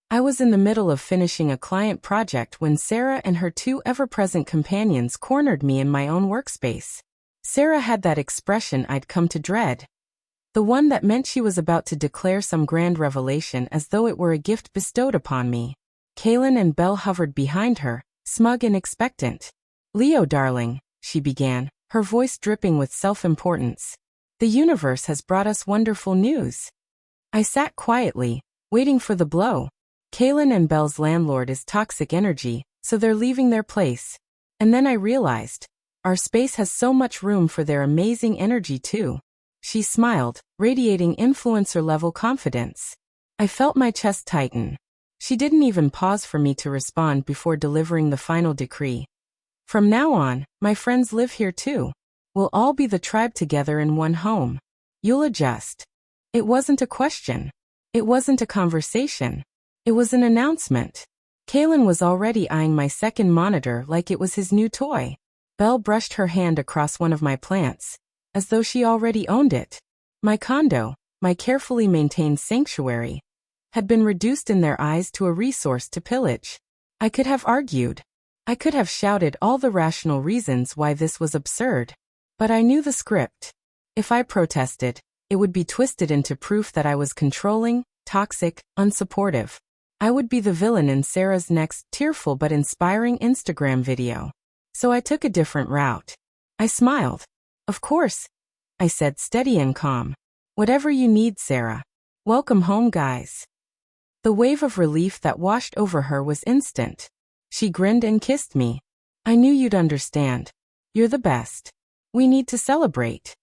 I was in the middle of finishing a client project when Sarah and her two ever-present companions cornered me in my own workspace. Sarah had that expression I'd come to dread. The one that meant she was about to declare some grand revelation as though it were a gift bestowed upon me. Kaylin and Belle hovered behind her, smug and expectant. "Leo, darling," she began, her voice dripping with self-importance. "The universe has brought us wonderful news." I sat quietly, waiting for the blow. Kaylin and Belle's landlord is toxic energy, so they're leaving their place. And then I realized, our space has so much room for their amazing energy too. She smiled, radiating influencer-level confidence. I felt my chest tighten. She didn't even pause for me to respond before delivering the final decree. "From now on, my friends live here too. We'll all be the tribe together in one home. You'll adjust." It wasn't a question. It wasn't a conversation. It was an announcement. Kaylin was already eyeing my second monitor like it was his new toy. Belle brushed her hand across one of my plants, as though she already owned it. My condo, my carefully maintained sanctuary, had been reduced in their eyes to a resource to pillage. I could have argued. I could have shouted all the rational reasons why this was absurd. But I knew the script. If I protested, it would be twisted into proof that I was controlling, toxic, unsupportive. I would be the villain in Sarah's next tearful but inspiring Instagram video. So I took a different route. I smiled. "Of course," I said, steady and calm. "Whatever you need, Sarah. Welcome home, guys." The wave of relief that washed over her was instant. She grinned and kissed me. "I knew you'd understand. You're the best. We need to celebrate."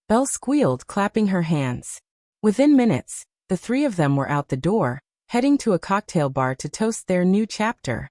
Belle squealed, clapping her hands. Within minutes, the three of them were out the door, heading to a cocktail bar to toast their new chapter.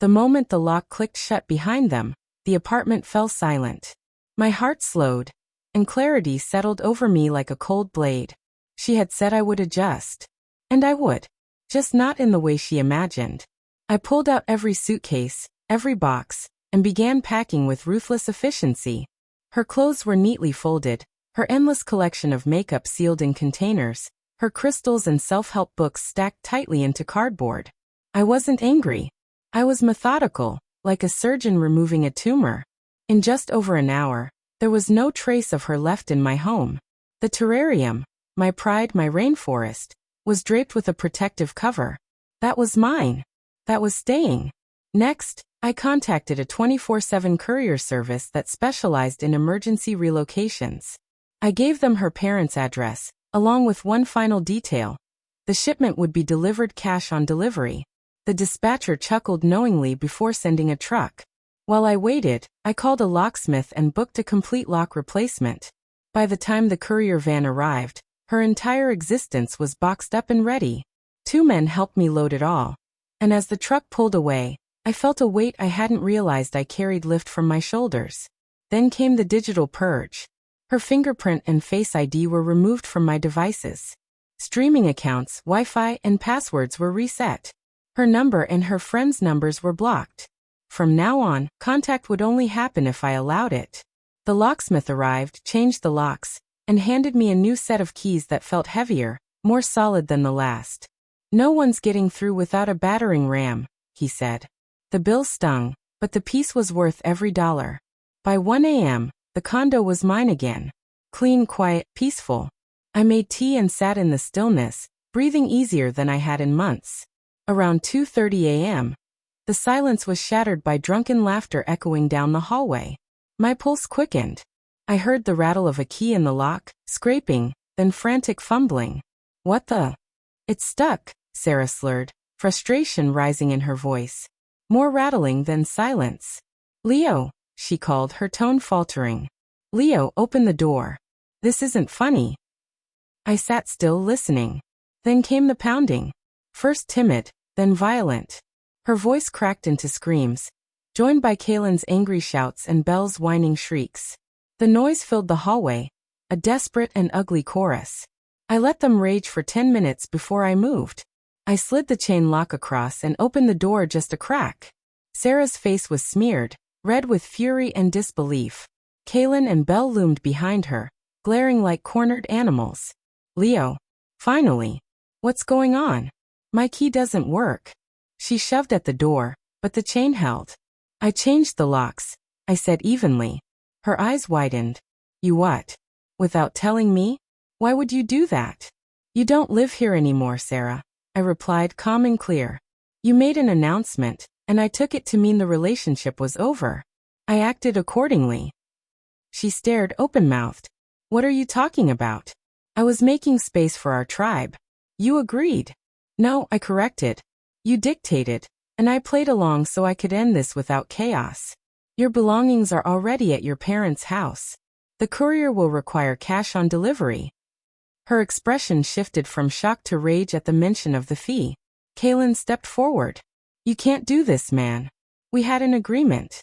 The moment the lock clicked shut behind them, the apartment fell silent. My heart slowed, and clarity settled over me like a cold blade. She had said I would adjust. And I would. Just not in the way she imagined. I pulled out every suitcase, every box, and began packing with ruthless efficiency. Her clothes were neatly folded, her endless collection of makeup sealed in containers, her crystals and self-help books stacked tightly into cardboard. I wasn't angry. I was methodical, like a surgeon removing a tumor. In just over an hour, there was no trace of her left in my home. The terrarium, my pride, my rainforest, was draped with a protective cover. That was mine. That was staying. Next, I contacted a 24/7 courier service that specialized in emergency relocations. I gave them her parents' address, along with one final detail. The shipment would be delivered cash on delivery. The dispatcher chuckled knowingly before sending a truck. While I waited, I called a locksmith and booked a complete lock replacement. By the time the courier van arrived, her entire existence was boxed up and ready. 2 men helped me load it all. And as the truck pulled away, I felt a weight I hadn't realized I carried lift from my shoulders. Then came the digital purge. Her fingerprint and Face ID were removed from my devices. Streaming accounts, Wi-Fi, and passwords were reset. Her number and her friends' numbers were blocked. From now on, contact would only happen if I allowed it. The locksmith arrived, changed the locks, and handed me a new set of keys that felt heavier, more solid than the last. "No one's getting through without a battering ram," he said. The bill stung, but the peace was worth every dollar. By 1 a.m., the condo was mine again. Clean, quiet, peaceful. I made tea and sat in the stillness, breathing easier than I had in months. Around 2:30 a.m., the silence was shattered by drunken laughter echoing down the hallway. My pulse quickened. I heard the rattle of a key in the lock, scraping, then frantic fumbling. "What the?" "It's stuck," Sarah slurred, frustration rising in her voice. More rattling than silence. "Leo," she called, her tone faltering. "Leo, open the door. This isn't funny." I sat still, listening. Then came the pounding. First timid, then violent. Her voice cracked into screams, joined by Kaylin's angry shouts and Belle's whining shrieks. The noise filled the hallway, a desperate and ugly chorus. I let them rage for 10 minutes before I moved. I slid the chain lock across and opened the door just a crack. Sarah's face was smeared, red with fury and disbelief. Kaylin and Belle loomed behind her, glaring like cornered animals. "Leo. Finally. What's going on?" My key doesn't work. She shoved at the door, but the chain held. I changed the locks, I said evenly. Her eyes widened. You what? Without telling me? Why would you do that? You don't live here anymore, Sarah, I replied calm and clear. You made an announcement, and I took it to mean the relationship was over. I acted accordingly. She stared open-mouthed. What are you talking about? I was making space for our tribe. You agreed. No, I corrected. You dictated, and I played along so I could end this without chaos. Your belongings are already at your parents' house. The courier will require cash on delivery. Her expression shifted from shock to rage at the mention of the fee. Kaylin stepped forward. You can't do this, man. We had an agreement.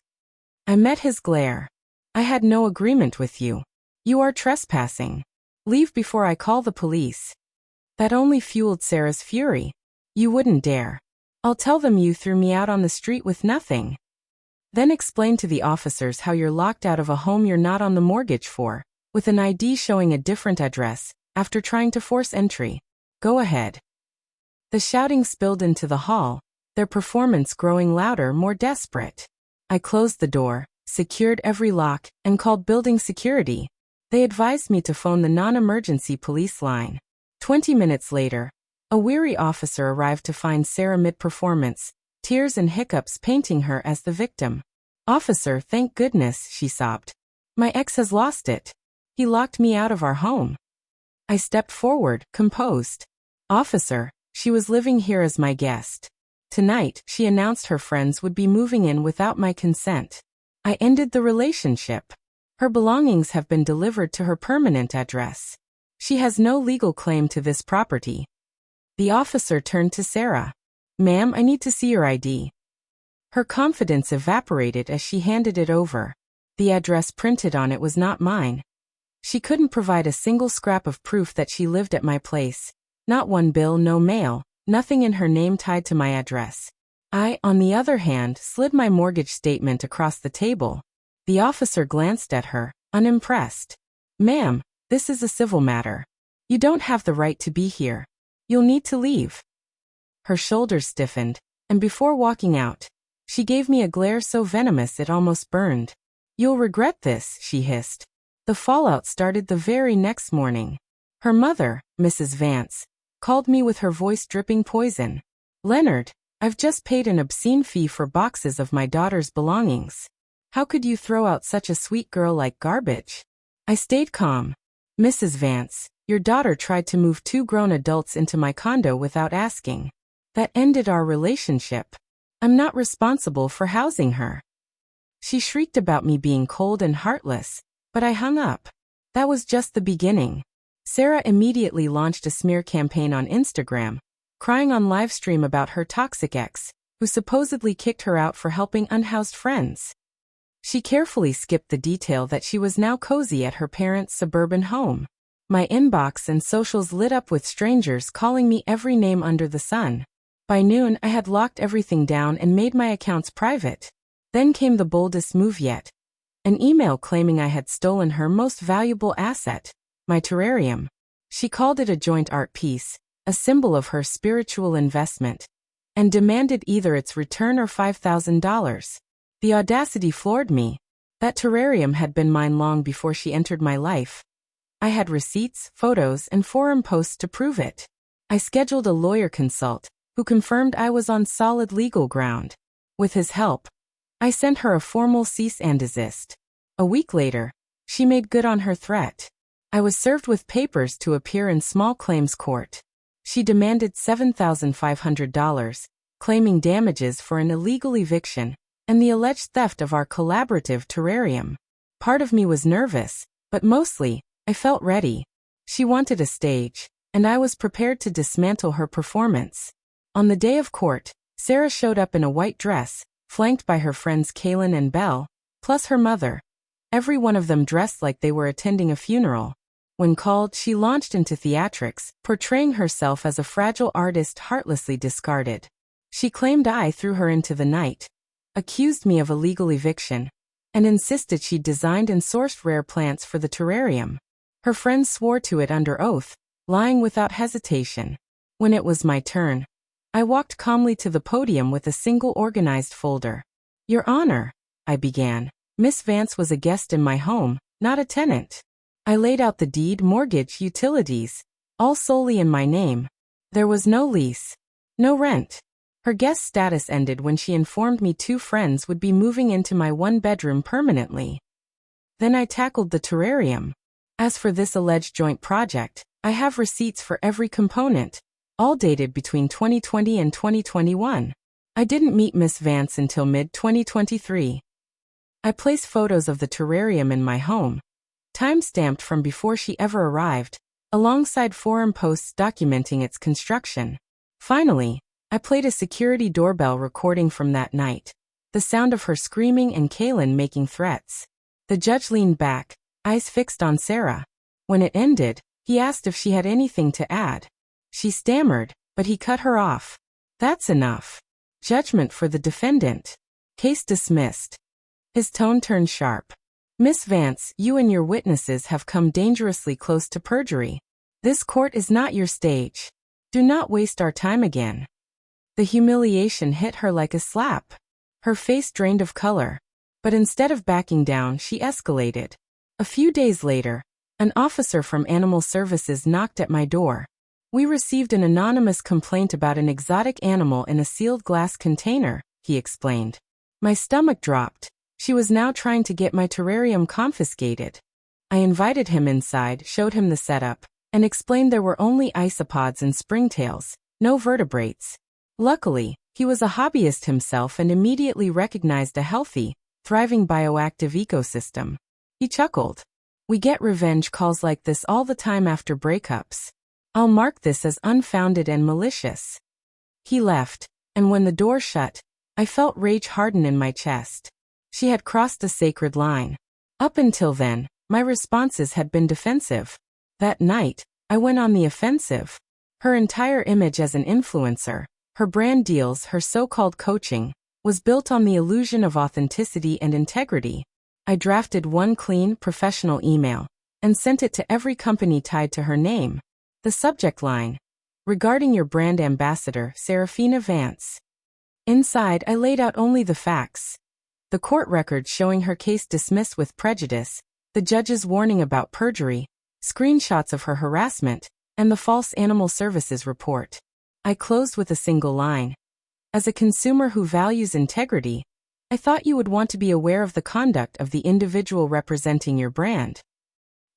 I met his glare. I had no agreement with you. You are trespassing. Leave before I call the police. That only fueled Sarah's fury. You wouldn't dare. I'll tell them you threw me out on the street with nothing. Then explain to the officers how you're locked out of a home you're not on the mortgage for, with an ID showing a different address, after trying to force entry. Go ahead. The shouting spilled into the hall, their performance growing louder, more desperate. I closed the door, secured every lock, and called building security. They advised me to phone the non-emergency police line. 20 minutes later, a weary officer arrived to find Sarah mid-performance, tears and hiccups painting her as the victim. Officer, thank goodness, she sobbed. My ex has lost it. He locked me out of our home. I stepped forward, composed. Officer, she was living here as my guest. Tonight, she announced her friends would be moving in without my consent. I ended the relationship. Her belongings have been delivered to her permanent address. She has no legal claim to this property. The officer turned to Sarah. Ma'am, I need to see your ID. Her confidence evaporated as she handed it over. The address printed on it was not mine. She couldn't provide a single scrap of proof that she lived at my place. Not one bill, no mail, nothing in her name tied to my address. I, on the other hand, slid my mortgage statement across the table. The officer glanced at her, unimpressed. Ma'am, this is a civil matter. You don't have the right to be here. You'll need to leave. Her shoulders stiffened, and before walking out, she gave me a glare so venomous it almost burned. You'll regret this, she hissed. The fallout started the very next morning. Her mother, Mrs. Vance, called me with her voice dripping poison. Leonard, I've just paid an obscene fee for boxes of my daughter's belongings. How could you throw out such a sweet girl like garbage? I stayed calm. Mrs. Vance, your daughter tried to move 2 grown adults into my condo without asking. That ended our relationship. I'm not responsible for housing her. She shrieked about me being cold and heartless, but I hung up. That was just the beginning. Sarah immediately launched a smear campaign on Instagram, crying on livestream about her toxic ex, who supposedly kicked her out for helping unhoused friends. She carefully skipped the detail that she was now cozy at her parents' suburban home. My inbox and socials lit up with strangers calling me every name under the sun. By noon, I had locked everything down and made my accounts private. Then came the boldest move yet. An email claiming I had stolen her most valuable asset, my terrarium. She called it a joint art piece, a symbol of her spiritual investment, and demanded either its return or $5,000. The audacity floored me. That terrarium had been mine long before she entered my life. I had receipts, photos, and forum posts to prove it. I scheduled a lawyer consult, who confirmed I was on solid legal ground. With his help, I sent her a formal cease and desist. A week later, she made good on her threat. I was served with papers to appear in small claims court. She demanded $7,500, claiming damages for an illegal eviction and the alleged theft of our collaborative terrarium. Part of me was nervous, but mostly, I felt ready. She wanted a stage, and I was prepared to dismantle her performance. On the day of court, Sarah showed up in a white dress, flanked by her friends Kaylin and Belle, plus her mother. Every one of them dressed like they were attending a funeral. When called, she launched into theatrics, portraying herself as a fragile artist heartlessly discarded. She claimed I threw her into the night, accused me of illegal eviction, and insisted she'd designed and sourced rare plants for the terrarium. Her friends swore to it under oath, lying without hesitation. When it was my turn, I walked calmly to the podium with a single organized folder. Your Honor, I began. Miss Vance was a guest in my home, not a tenant. I laid out the deed, mortgage, utilities, all solely in my name. There was no lease, no rent. Her guest status ended when she informed me 2 friends would be moving into my 1-bedroom permanently. Then I tackled the terrarium. As for this alleged joint project, I have receipts for every component, all dated between 2020 and 2021. I didn't meet Miss Vance until mid-2023. I place photos of the terrarium in my home, time-stamped from before she ever arrived, alongside forum posts documenting its construction. Finally, I played a security doorbell recording from that night, the sound of her screaming and Kaylin making threats. The judge leaned back, eyes fixed on Sarah. When it ended, he asked if she had anything to add. She stammered, but he cut her off. That's enough. Judgment for the defendant. Case dismissed. His tone turned sharp. Miss Vance, you and your witnesses have come dangerously close to perjury. This court is not your stage. Do not waste our time again. The humiliation hit her like a slap. Her face drained of color. But instead of backing down, she escalated. A few days later, an officer from Animal Services knocked at my door. We received an anonymous complaint about an exotic animal in a sealed glass container, he explained. My stomach dropped. She was now trying to get my terrarium confiscated. I invited him inside, showed him the setup, and explained there were only isopods and springtails, no vertebrates. Luckily, he was a hobbyist himself and immediately recognized a healthy, thriving bioactive ecosystem. He chuckled. We get revenge calls like this all the time after breakups. I'll mark this as unfounded and malicious. He left, and when the door shut, I felt rage harden in my chest. She had crossed a sacred line. Up until then, my responses had been defensive. That night, I went on the offensive. Her entire image as an influencer, her brand deals, her so-called coaching, was built on the illusion of authenticity and integrity. I drafted one clean, professional email and sent it to every company tied to her name. The subject line: regarding your brand ambassador, Serafina Vance. Inside, I laid out only the facts. The court record showing her case dismissed with prejudice, the judge's warning about perjury, screenshots of her harassment, and the false Animal Services report. I closed with a single line. As a consumer who values integrity, I thought you would want to be aware of the conduct of the individual representing your brand.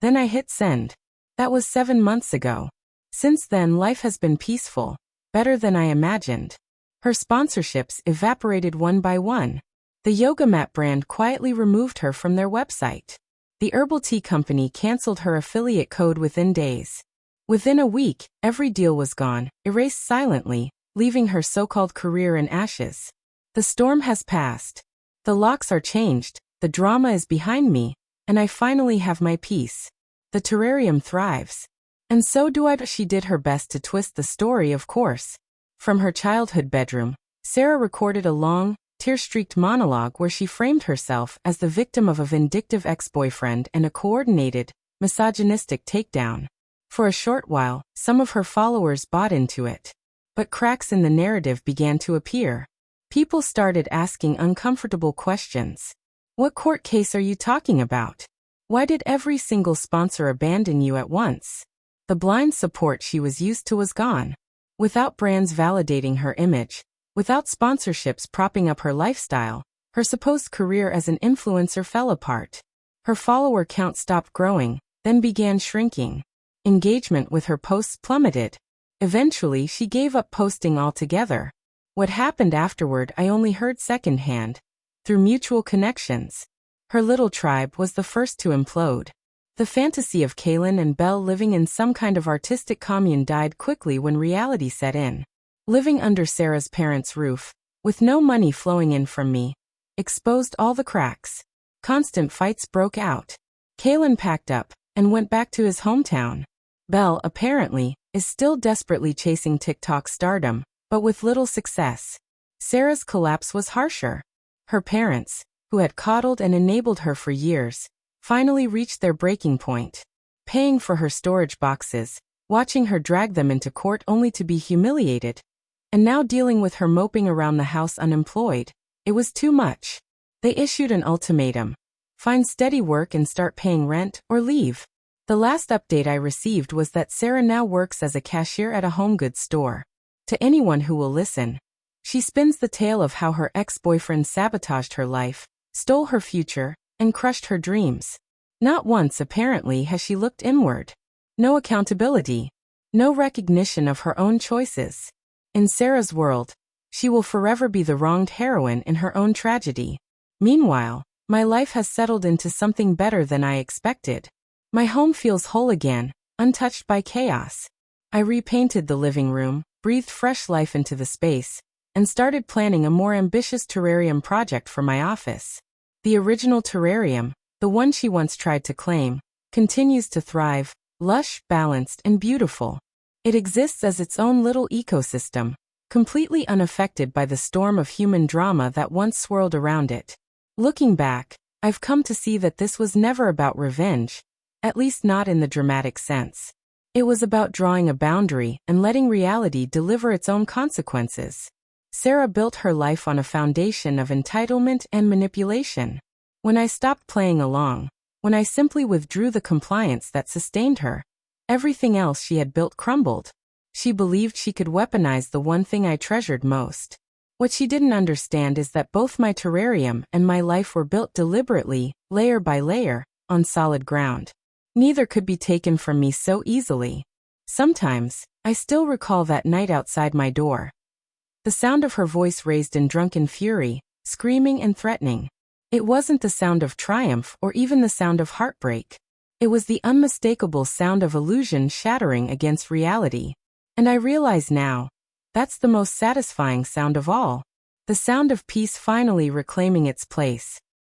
Then I hit send. That was 7 months ago. Since then, life has been peaceful, better than I imagined. Her sponsorships evaporated one by one. The yoga mat brand quietly removed her from their website. The herbal tea company canceled her affiliate code within days. Within a week, every deal was gone, erased silently, leaving her so-called career in ashes. The storm has passed. The locks are changed, the drama is behind me, and I finally have my peace. The terrarium thrives. And so do I. She did her best to twist the story, of course. From her childhood bedroom, Sarah recorded a long, tear-streaked monologue where she framed herself as the victim of a vindictive ex-boyfriend and a coordinated, misogynistic takedown. For a short while, some of her followers bought into it. But cracks in the narrative began to appear. People started asking uncomfortable questions. What court case are you talking about? Why did every single sponsor abandon you at once? The blind support she was used to was gone. Without brands validating her image, without sponsorships propping up her lifestyle, her supposed career as an influencer fell apart. Her follower count stopped growing, then began shrinking. Engagement with her posts plummeted. Eventually, she gave up posting altogether. What happened afterward I only heard secondhand, through mutual connections. Her little tribe was the first to implode. The fantasy of Kaylin and Belle living in some kind of artistic commune died quickly when reality set in. Living under Sarah's parents' roof, with no money flowing in from me, exposed all the cracks. Constant fights broke out. Kaylin packed up and went back to his hometown. Belle, apparently, is still desperately chasing TikTok stardom, but with little success. Sarah's collapse was harsher. Her parents, who had coddled and enabled her for years, finally reached their breaking point. Paying for her storage boxes, watching her drag them into court only to be humiliated. And now dealing with her moping around the house unemployed. It was too much. They issued an ultimatum. Find steady work and start paying rent, or leave. The last update I received was that Sarah now works as a cashier at a home goods store. To anyone who will listen, she spins the tale of how her ex-boyfriend sabotaged her life, stole her future, and crushed her dreams. Not once, apparently, has she looked inward. No accountability. No recognition of her own choices. In Sarah's world, she will forever be the wronged heroine in her own tragedy. Meanwhile, my life has settled into something better than I expected. My home feels whole again, untouched by chaos. I repainted the living room, breathed fresh life into the space, and started planning a more ambitious terrarium project for my office. The original terrarium, the one she once tried to claim, continues to thrive, lush, balanced, and beautiful. It exists as its own little ecosystem, completely unaffected by the storm of human drama that once swirled around it. Looking back, I've come to see that this was never about revenge, at least not in the dramatic sense. It was about drawing a boundary and letting reality deliver its own consequences. Sarah built her life on a foundation of entitlement and manipulation. When I stopped playing along, when I simply withdrew the compliance that sustained her, everything else she had built crumbled. She believed she could weaponize the one thing I treasured most. What she didn't understand is that both my terrarium and my life were built deliberately, layer by layer, on solid ground. Neither could be taken from me so easily. Sometimes, I still recall that night outside my door. The sound of her voice raised in drunken fury, screaming and threatening. It wasn't the sound of triumph or even the sound of heartbreak. It was the unmistakable sound of illusion shattering against reality. And I realize now, that's the most satisfying sound of all. The sound of peace finally reclaiming its place.